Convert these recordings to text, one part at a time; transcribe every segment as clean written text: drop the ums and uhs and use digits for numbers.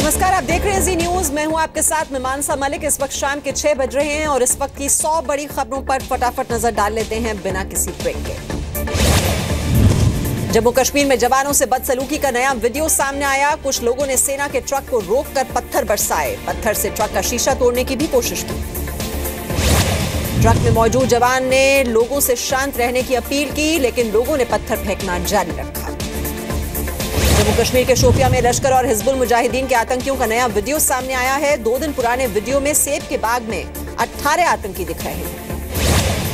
नमस्कार, आप देख रहे हैं जी न्यूज। मैं हूं आपके साथ मीमांसा मलिक। इस वक्त शाम के 6 बज रहे हैं और इस वक्त की 100 बड़ी खबरों पर फटाफट नजर डाल लेते हैं बिना किसी ब्रेक के। जम्मू कश्मीर में जवानों से बदसलूकी का नया वीडियो सामने आया। कुछ लोगों ने सेना के ट्रक को रोककर पत्थर बरसाए। पत्थर से ट्रक का शीशा तोड़ने की भी कोशिश की। ट्रक में मौजूद जवान ने लोगों से शांत रहने की अपील की, लेकिन लोगों ने पत्थर फेंकना जारी रखा। जम्मू कश्मीर के शोपियां में लश्कर और हिजबुल मुजाहिदीन के आतंकियों का नया वीडियो सामने आया है। 2 दिन पुराने वीडियो में सेब के बाग में 18 आतंकी दिख रहे हैं।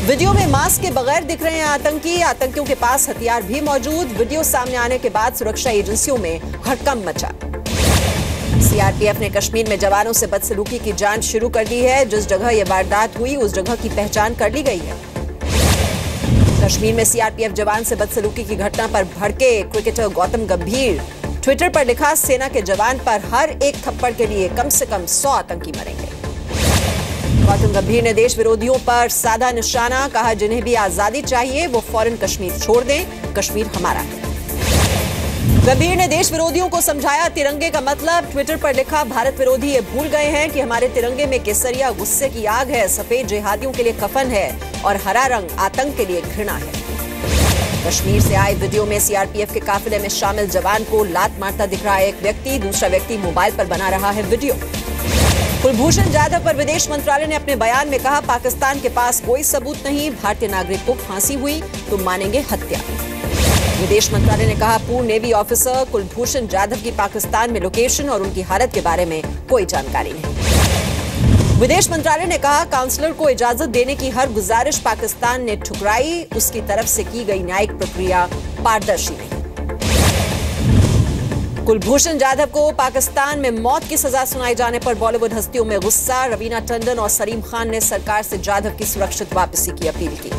वीडियो में मास्क के बगैर दिख रहे हैं आतंकी। आतंकियों के पास हथियार भी मौजूद। वीडियो सामने आने के बाद सुरक्षा एजेंसियों में हड़कंप मचा। सीआरपीएफ ने कश्मीर में जवानों से बदसलूकी की जांच शुरू कर दी है। जिस जगह यह वारदात हुई उस जगह की पहचान कर ली गई है। कश्मीर में सीआरपीएफ जवान से बदसलूकी की घटना पर भड़के क्रिकेटर गौतम गंभीर ट्विटर पर लिखा, सेना के जवान पर हर एक थप्पड़ के लिए कम से कम 100 आतंकी मरेंगे। गौतम गंभीर ने देश विरोधियों पर साधा निशाना, कहा जिन्हें भी आजादी चाहिए वो फौरन कश्मीर छोड़ दें, कश्मीर हमारा है। गंभीर ने देश विरोधियों को समझाया तिरंगे का मतलब। ट्विटर पर लिखा, भारत विरोधी ये भूल गए हैं कि हमारे तिरंगे में केसरिया गुस्से की आग है, सफेद जिहादियों के लिए कफन है और हरा रंग आतंक के लिए घृणा है। कश्मीर से आए वीडियो में सीआरपीएफ के काफिले में शामिल जवान को लात मारता दिख रहा है एक व्यक्ति। दूसरा व्यक्ति मोबाइल पर बना रहा है वीडियो। कुलभूषण जाधव पर विदेश मंत्रालय ने अपने बयान में कहा, पाकिस्तान के पास कोई सबूत नहीं, भारतीय नागरिक को फांसी हुई तो मानेंगे हत्या। विदेश मंत्रालय ने कहा, पूर्व नेवी ऑफिसर कुलभूषण जाधव की पाकिस्तान में लोकेशन और उनकी हालत के बारे में कोई जानकारी नहीं। विदेश मंत्रालय ने कहा, काउंसलर को इजाजत देने की हर गुजारिश पाकिस्तान ने ठुकराई, उसकी तरफ से की गई न्यायिक प्रक्रिया पारदर्शी नहीं। कुलभूषण जाधव को पाकिस्तान में मौत की सजा सुनाए जाने पर बॉलीवुड हस्तियों में गुस्सा। रवीना टंडन और सलीम खान ने सरकार से जाधव की सुरक्षित वापसी की अपील की।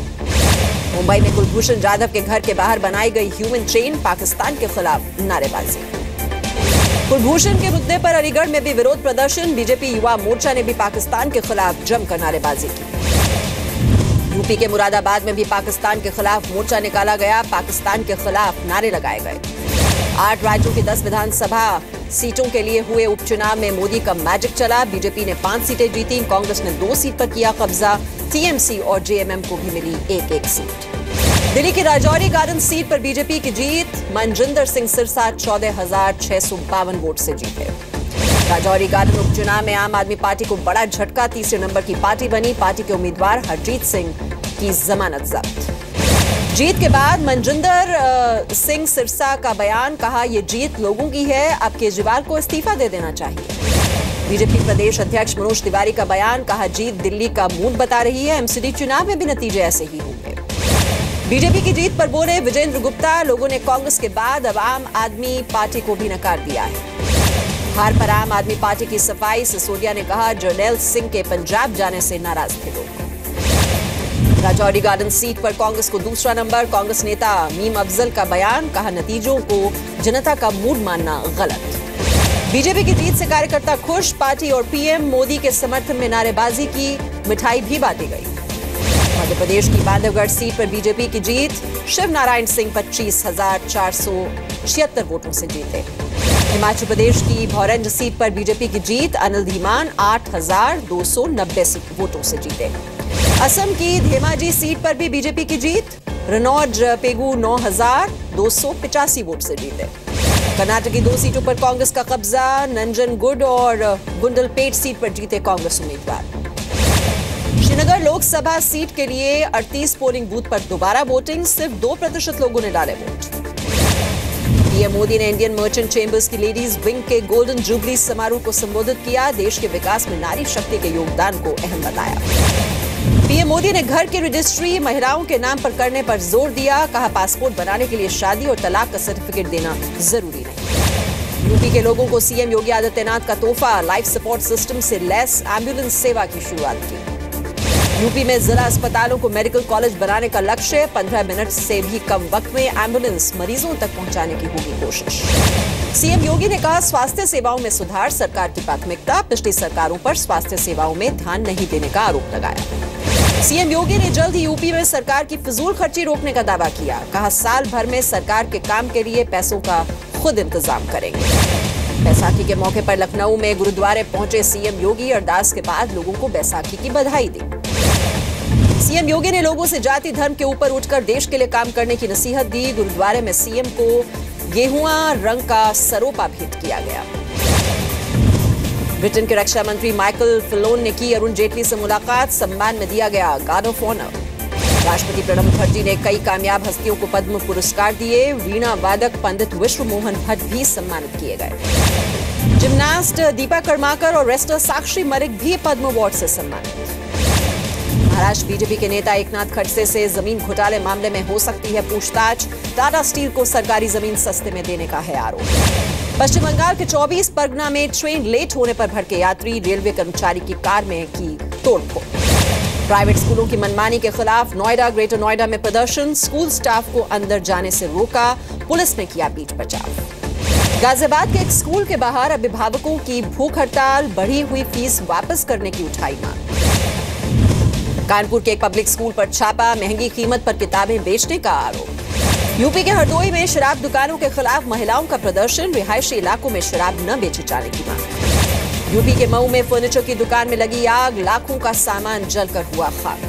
मुंबई में कुलभूषण जाधव के घर के बाहर बनाई गई ह्यूमन चेन, पाकिस्तान के खिलाफ नारेबाजी। कुलभूषण के मुद्दे पर अलीगढ़ में भी विरोध प्रदर्शन। बीजेपी युवा मोर्चा ने भी पाकिस्तान के खिलाफ जमकर नारेबाजी की। यूपी के मुरादाबाद में भी पाकिस्तान के खिलाफ मोर्चा निकाला गया। पाकिस्तान के खिलाफ नारे लगाए गए। 8 राज्यों की 10 विधानसभा सीटों के लिए हुए उपचुनाव में मोदी का मैजिक चला। बीजेपी ने 5 सीटें जीती, कांग्रेस ने 2 सीट पर किया कब्जा। टीएमसी और जेएमएम को भी मिली 1-1 सीट। दिल्ली की राजौरी गार्डन सीट पर बीजेपी की जीत। मनजिंदर सिंह सिरसा 14,652 वोट से जीते। राजौरी गार्डन उपचुनाव में आम आदमी पार्टी को बड़ा झटका, तीसरे नंबर की पार्टी बनी। पार्टी के उम्मीदवार हरजीत सिंह की जमानत जब्त। जीत के बाद मनजिंदर सिंह सिरसा का बयान, कहा यह जीत लोगों की है, अब केजरीवाल को इस्तीफा दे देना चाहिए। बीजेपी प्रदेश अध्यक्ष मनोज तिवारी का बयान, कहा जीत दिल्ली का मूड बता रही है, एमसीडी चुनाव में भी नतीजे ऐसे ही होंगे। बीजेपी की जीत पर बोले विजेंद्र गुप्ता, लोगों ने कांग्रेस के बाद अब आम आदमी पार्टी को भी नकार दिया है। हार पर आम आदमी पार्टी की सफाई। सिसोदिया ने कहा, जरनैल सिंह के पंजाब जाने से नाराज थे लोग। राजौरी गार्डन सीट पर कांग्रेस को दूसरा नंबर। कांग्रेस नेता मीम अफजल का बयान, कहा नतीजों को जनता का मूड मानना गलत। बीजेपी की जीत से कार्यकर्ता खुश। पार्टी और पीएम मोदी के समर्थन में नारेबाजी की, मिठाई भी बांटी गई। मध्य प्रदेश की बांधवगढ़ सीट पर बीजेपी की जीत। शिव नारायण सिंह 25,476 वोटों से जीते। हिमाचल प्रदेश की भौरंज सीट पर बीजेपी की जीत। अनिल धीमान 8,290 वोटों से जीते। असम की धेमाजी सीट पर भी बीजेपी की जीत। रनौज पेगू 9,285 वोट से जीते। कर्नाटक की 2 सीटों पर कांग्रेस का कब्जा। नंजनगुड और गुंडलपेट सीट पर जीते कांग्रेस उम्मीदवार। श्रीनगर लोकसभा सीट के लिए 38 पोलिंग बूथ पर दोबारा वोटिंग। सिर्फ 2% लोगों ने डाले वोट। पीएम मोदी ने इंडियन मर्चेंट चेंबर्स की लेडीज विंग के गोल्डन जुबली समारोह को संबोधित किया। देश के विकास में नारी शक्ति के योगदान को अहम बताया। पीएम मोदी ने घर की रजिस्ट्री महिलाओं के नाम पर करने पर जोर दिया। कहा पासपोर्ट बनाने के लिए शादी और तलाक का सर्टिफिकेट देना जरूरी नहीं। यूपी के लोगों को सीएम योगी आदित्यनाथ का तोहफा। लाइफ सपोर्ट सिस्टम से लैस एम्बुलेंस सेवा की शुरुआत की। यूपी में जिला अस्पतालों को मेडिकल कॉलेज बनाने का लक्ष्य। 15 मिनट से भी कम वक्त में एम्बुलेंस मरीजों तक पहुंचाने की होगी कोशिश। सीएम योगी ने कहा, स्वास्थ्य सेवाओं में सुधार सरकार की प्राथमिकता। पिछली सरकारों पर स्वास्थ्य सेवाओं में ध्यान नहीं देने का आरोप लगाया। सीएम योगी ने जल्द ही यूपी में सरकार की फिजूल खर्ची रोकने का दावा किया। कहा, साल भर में सरकार के काम के लिए पैसों का खुद इंतजाम करेंगे। बैसाखी के मौके पर लखनऊ में गुरुद्वारे पहुंचे सीएम योगी। अरदास के बाद लोगों को बैसाखी की बधाई दी। सीएम योगी ने लोगों से जाति धर्म के ऊपर उठकर देश के लिए काम करने की नसीहत दी। गुरुद्वारे में सीएम को गेहुआ रंग का सरोपा भेंट किया गया। ब्रिटेन के रक्षा मंत्री माइकल फिलोन ने की अरुण जेटली से मुलाकात। सम्मान में दिया गया गार्ड ऑफ ऑनर। राष्ट्रपति प्रणब मुखर्जी ने कई कामयाब हस्तियों को पद्म पुरस्कार दिए। वीणा वादक पंडित विश्व मोहन भट्ट भी सम्मानित किए गए। जिमनास्ट दीपा कर्माकर और रेस्लर साक्षी मलिक भी पद्म अवार्ड से सम्मानित। महाराष्ट्र बीजेपी के नेता एकनाथ खड़से से जमीन घोटाले मामले में हो सकती है पूछताछ। टाटा स्टील को सरकारी जमीन सस्ते में देने का है आरोप। पश्चिम बंगाल के 24 परगना में ट्रेन लेट होने पर भड़के यात्री। रेलवे कर्मचारी की कार में की तोड़फोड़। प्राइवेट स्कूलों की मनमानी के खिलाफ नोएडा ग्रेटर नोएडा में प्रदर्शन। स्कूल स्टाफ को अंदर जाने से रोका। पुलिस ने किया बीच बचाव। गाजियाबाद के एक स्कूल के बाहर अभिभावकों की भूख हड़ताल। बढ़ी हुई फीस वापस करने की उठाई मांग। कानपुर के एक पब्लिक स्कूल पर छापा। महंगी कीमत पर किताबें बेचने का आरोप। यूपी के हरदोई में शराब दुकानों के खिलाफ महिलाओं का प्रदर्शन। रिहायशी इलाकों में शराब न बेचे जाने की मांग। यूपी के मऊ में फर्नीचर की दुकान में लगी आग। लाखों का सामान जलकर हुआ खाक।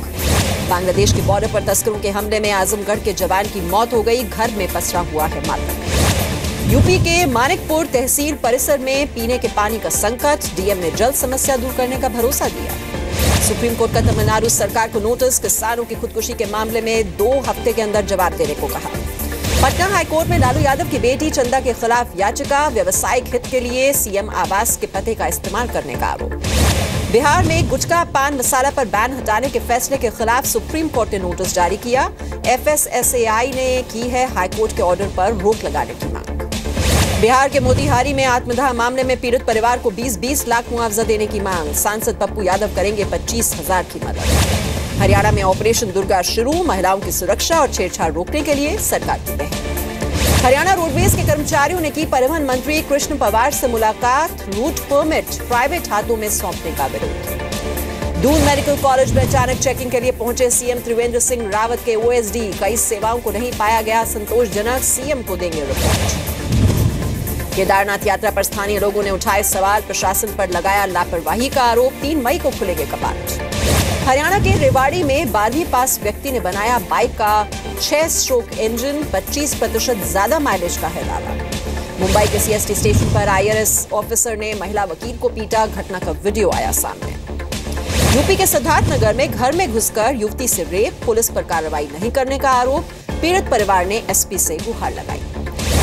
बांग्लादेश के बॉर्डर पर तस्करों के हमले में आजमगढ़ के जवान की मौत हो गई। घर में पसरा हुआ है मातम। यूपी के मानिकपुर तहसील परिसर में पीने के पानी का संकट। डीएम ने जल्द समस्या दूर करने का भरोसा दिया। सुप्रीम कोर्ट का तमिलनाडु सरकार को नोटिस। किसानों की खुदकुशी के मामले में 2 हफ्ते के अंदर जवाब देने को कहा। पटना हाईकोर्ट में लालू यादव की बेटी चंदा के खिलाफ याचिका। व्यवसायिक हित के लिए सीएम आवास के पते का इस्तेमाल करने का आरोप। बिहार में गुटखा पान मसाला पर बैन हटाने के फैसले के खिलाफ सुप्रीम कोर्ट ने नोटिस जारी किया। एफएसएसएआई ने की है हाईकोर्ट के ऑर्डर पर रोक लगाने की मांग। बिहार के मोतिहारी में आत्मदाह मामले में पीड़ित परिवार को 20-20 लाख मुआवजा देने की मांग। सांसद पप्पू यादव करेंगे 25,000 की मदद। हरियाणा में ऑपरेशन दुर्गा शुरू। महिलाओं की सुरक्षा और छेड़छाड़ रोकने के लिए सरकार की पहल। हरियाणा रोडवेज के कर्मचारियों ने की परिवहन मंत्री कृष्ण पवार से मुलाकात। रूट परमिट प्राइवेट हाथों में सौंपने का विरोध। दून मेडिकल कॉलेज में अचानक चेकिंग के लिए पहुंचे सीएम त्रिवेंद्र सिंह रावत के ओएसडी। कई सेवाओं को नहीं पाया गया संतोषजनक। सीएम को देंगे रिपोर्ट। केदारनाथ यात्रा पर स्थानीय लोगों ने उठाए सवाल। प्रशासन पर लगाया लापरवाही का आरोप। 3 मई को खुलेंगे कपाट। हरियाणा के रेवाड़ी में 12वीं पास व्यक्ति ने बनाया बाइक का 6 स्ट्रोक इंजन। 25% ज्यादा माइलेज का है दावा। मुंबई के सीएसटी स्टेशन पर आईआरएस ऑफिसर ने महिला वकील को पीटा। घटना का वीडियो आया सामने। यूपी के सिद्धार्थनगर में घर में घुसकर युवती से रेप। पुलिस पर कार्रवाई नहीं करने का आरोप। पीड़ित परिवार ने एसपी से गुहार लगाई।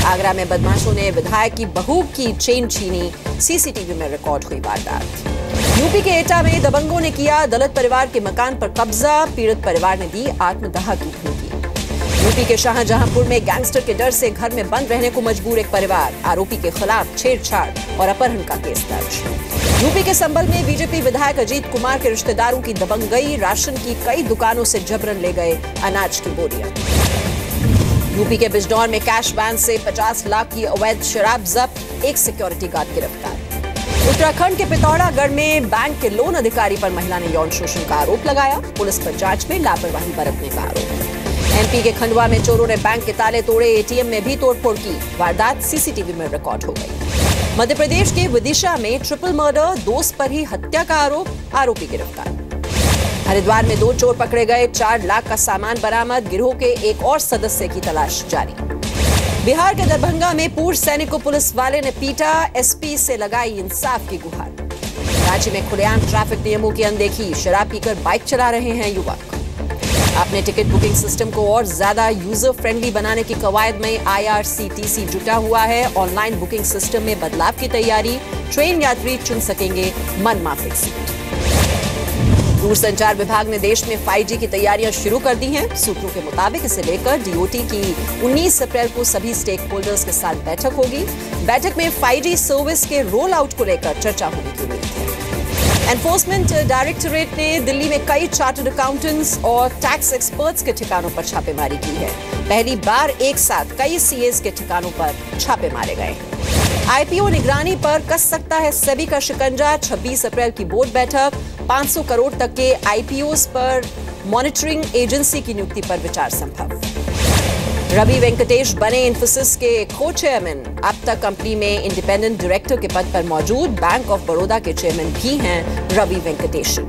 आगरा में बदमाशों ने विधायक की बहू की चेन छीनी। सीसीटीवी में रिकॉर्ड हुई वारदात। यूपी के एटा में दबंगों ने किया दलित परिवार के मकान पर कब्जा। पीड़ित परिवार ने दी आत्मदाह की धमकी। यूपी के शाहजहांपुर में गैंगस्टर के डर से घर में बंद रहने को मजबूर एक परिवार। आरोपी के खिलाफ छेड़छाड़ और अपहरण का केस दर्ज। यूपी के संभल में बीजेपी विधायक अजीत कुमार के रिश्तेदारों की दबंगई। राशन की कई दुकानों से जबरन ले गए अनाज की बोरियां। यूपी के बिजनौर में कैश वैन से 50 लाख की अवैध शराब जब्त। एक सिक्योरिटी गार्ड गिरफ्तार। उत्तराखंड के पिथौरागढ़ में बैंक के लोन अधिकारी पर महिला ने यौन शोषण का आरोप लगाया। पुलिस पर जांच में लापरवाही बरतने का आरोप। एमपी के खंडवा में चोरों ने बैंक के ताले तोड़े। एटीएम में भी तोड़फोड़ की। वारदात सीसीटीवी में रिकॉर्ड हो गई। मध्य प्रदेश के विदिशा में ट्रिपल मर्डर। दोस्त पर ही हत्या का आरोप। आरोपी गिरफ्तार। हरिद्वार में 2 चोर पकड़े गए। 4 लाख का सामान बरामद। गिरोह के एक और सदस्य की तलाश जारी। बिहार के दरभंगा में पूर्व सैनिक को पुलिस वाले ने पीटा। एसपी से लगाई इंसाफ की गुहार। रांची में खुलेआम ट्रैफिक नियमों की अनदेखी। शराब पीकर बाइक चला रहे हैं युवक। अपने टिकट बुकिंग सिस्टम को और ज्यादा यूजर फ्रेंडली बनाने की कवायद में आईआरसीटीसी जुटा हुआ है। ऑनलाइन बुकिंग सिस्टम में बदलाव की तैयारी। ट्रेन यात्री चुन सकेंगे मनमाफिक सीट। दूरसंचार विभाग ने देश में 5G की तैयारियां शुरू कर दी हैं। सूत्रों के मुताबिक इसे लेकर डीओटी की 19 अप्रैल को सभी स्टेक होल्डर्स के साथ बैठक होगी। बैठक में 5G सर्विस के रोल आउट को लेकर चर्चा होने की उम्मीद है। एनफोर्समेंट डायरेक्टोरेट ने दिल्ली में कई चार्टर्ड अकाउंटेंट्स और टैक्स एक्सपर्ट्स के ठिकानों पर छापेमारी की है। पहली बार एक साथ कई सीएस के ठिकानों पर छापे मारे गए। आईपीओ निगरानी पर कस सकता है सेबी का शिकंजा। 26 अप्रैल की बोर्ड बैठक। 500 करोड़ तक के आईपीओस पर मॉनिटरिंग एजेंसी की नियुक्ति पर विचार संभव। रवि वेंकटेश बने इन्फोसिस के को चेयरमैन। अब तक कंपनी में इंडिपेंडेंट डायरेक्टर के पद पर मौजूद बैंक ऑफ बड़ौदा के चेयरमैन भी हैं रवि वेंकटेशन।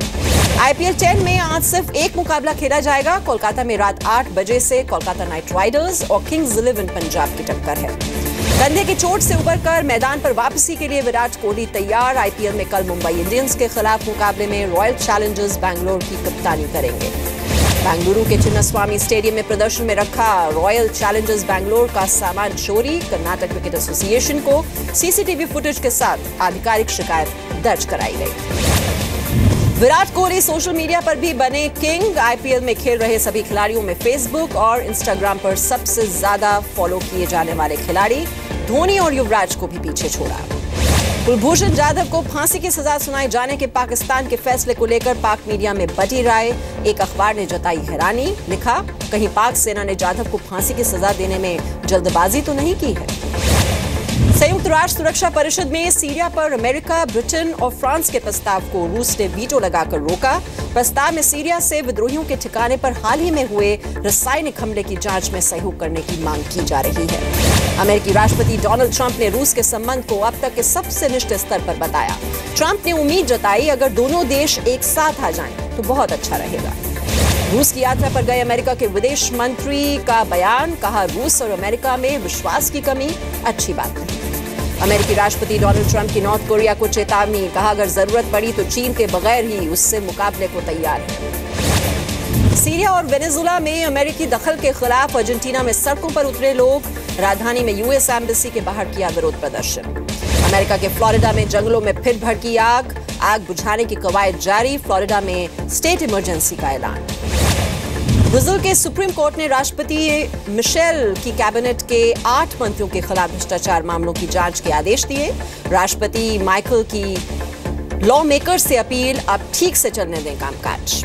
IPL 10 में आज सिर्फ एक मुकाबला खेला जाएगा। कोलकाता में रात 8 बजे से कोलकाता नाइट राइडर्स और किंग्स 11 पंजाब की टक्कर है। कंधे की चोट से उबरकर मैदान पर वापसी के लिए विराट कोहली तैयार। IPL में कल मुंबई इंडियंस के खिलाफ मुकाबले में रॉयल चैलेंजर्स बैंगलोर की कप्तानी करेंगे। बेंगलुरु के चिन्नास्वामी स्टेडियम में प्रदर्शन में रखा रॉयल चैलेंजर्स बैंगलोर का सामान चोरी। कर्नाटक क्रिकेट एसोसिएशन को CCTV फुटेज के साथ आधिकारिक शिकायत दर्ज कराई गई। विराट कोहली सोशल मीडिया पर भी बने किंग। IPL में खेल रहे सभी खिलाड़ियों में फेसबुक और इंस्टाग्राम पर सबसे ज्यादा फॉलो किए जाने वाले खिलाड़ी धोनी और युवराज को भी पीछे छोड़ा। कुलभूषण जाधव को फांसी की सजा सुनाए जाने के पाकिस्तान के फैसले को लेकर पाक मीडिया में बटी राय। एक अखबार ने जताई हैरानी, लिखा कहीं पाक सेना ने जाधव को फांसी की सजा देने में जल्दबाजी तो नहीं की है। संयुक्त राष्ट्र सुरक्षा परिषद में सीरिया पर अमेरिका, ब्रिटेन और फ्रांस के प्रस्ताव को रूस ने वीटो लगाकर रोका। प्रस्ताव में सीरिया से विद्रोहियों के ठिकाने पर हाल ही में हुए रासायनिक हमले की जांच में सहयोग करने की मांग की जा रही है। अमेरिकी राष्ट्रपति डोनाल्ड ट्रंप ने रूस के संबंध को अब तक के सबसे निचले स्तर पर बताया। ट्रंप ने उम्मीद जताई अगर दोनों देश एक साथ आ जाएं तो बहुत अच्छा रहेगा। रूस की यात्रा पर गए अमेरिका के विदेश मंत्री का बयान, कहा रूस और अमेरिका में विश्वास की कमी अच्छी बात नहीं। अमेरिकी राष्ट्रपति डोनाल्ड ट्रंप की नॉर्थ कोरिया को चेतावनी, कहा अगर जरूरत पड़ी तो चीन के बगैर ही उससे मुकाबले को तैयार है। सीरिया और वेनेजुला में अमेरिकी दखल के खिलाफ अर्जेंटीना में सड़कों पर उतरे लोग। राजधानी में US एम्बेसी के बाहर किया विरोध प्रदर्शन। अमेरिका के फ्लोरिडा में जंगलों में फिर भड़की आग। आग बुझाने की कवायद जारी। फ्लोरिडा में स्टेट इमरजेंसी का ऐलान। ब्राजील के सुप्रीम कोर्ट ने राष्ट्रपति मिशेल की कैबिनेट के 8 मंत्रियों के खिलाफ भ्रष्टाचार मामलों की जांच के आदेश दिए। राष्ट्रपति माइकल की लॉ मेकर से अपील, अब ठीक से चलने दें कामकाज।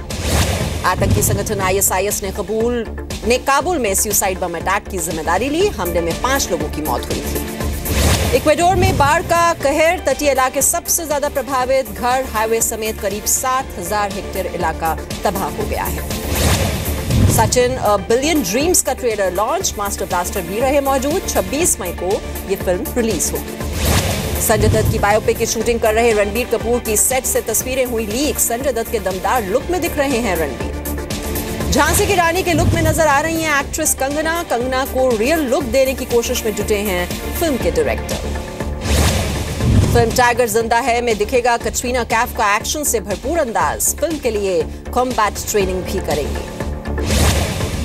आतंकी संगठन ISIS ने काबुल में सुसाइड बम अटैक की जिम्मेदारी ली। हमले में 5 लोगों की मौत हुई थी। इक्वेडोर में बाढ़ का कहर, तटीय इलाके सबसे ज्यादा प्रभावित। घर, हाईवे समेत करीब 7,000 हेक्टेयर इलाका तबाह हो गया है। सचिन अ बिलियन ड्रीम्स का ट्रेलर लॉन्च। मास्टर ब्लास्टर भी रहे मौजूद। 26 मई को ये फिल्म रिलीज होगी। संजय दत्त की बायोपिक की शूटिंग कर रहे रणबीर कपूर की सेट से तस्वीरें हुई लीक। संजय दत्त के दमदार लुक में दिख रहे हैं रणबीर। झांसी की रानी के लुक में नजर आ रही हैं एक्ट्रेस कंगना। कंगना को रियल लुक देने की कोशिश में जुटे हैं फिल्म के डायरेक्टर। फिल्म टाइगर जिंदा है में दिखेगा कटरीना कैफ का एक्शन से भरपूर अंदाज। फिल्म के लिए कॉम्बैट ट्रेनिंग भी करेंगे।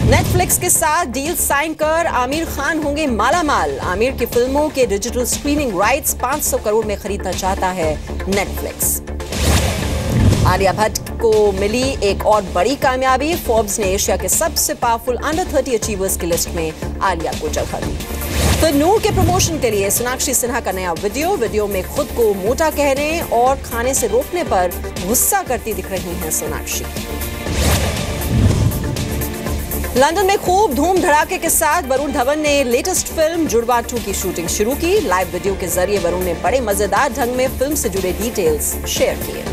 नेटफ्लिक्स के साथ डील साइन कर आमिर खान होंगे मालामाल। आमिर की फिल्मों के डिजिटल स्ट्रीमिंग राइट्स 500 करोड़ में खरीदना चाहता है नेटफ्लिक्स। आलिया भट्ट को मिली एक और बड़ी कामयाबी। फोर्ब्स ने एशिया के सबसे पावरफुल अंडर 30 अचीवर्स की लिस्ट में आलिया को जगह दी। तो नूर के प्रमोशन के लिए सोनाक्षी सिन्हा का नया वीडियो में खुद को मोटा कहने और खाने से रोकने पर गुस्सा करती दिख रही हैं सोनाक्षी। लंदन में खूब धूम धड़ाके के साथ वरुण धवन ने लेटेस्ट फिल्म जुड़वा 2 की शूटिंग शुरू की। लाइव वीडियो के जरिए वरुण ने बड़े मजेदार ढंग में फिल्म से जुड़े डिटेल्स शेयर किए।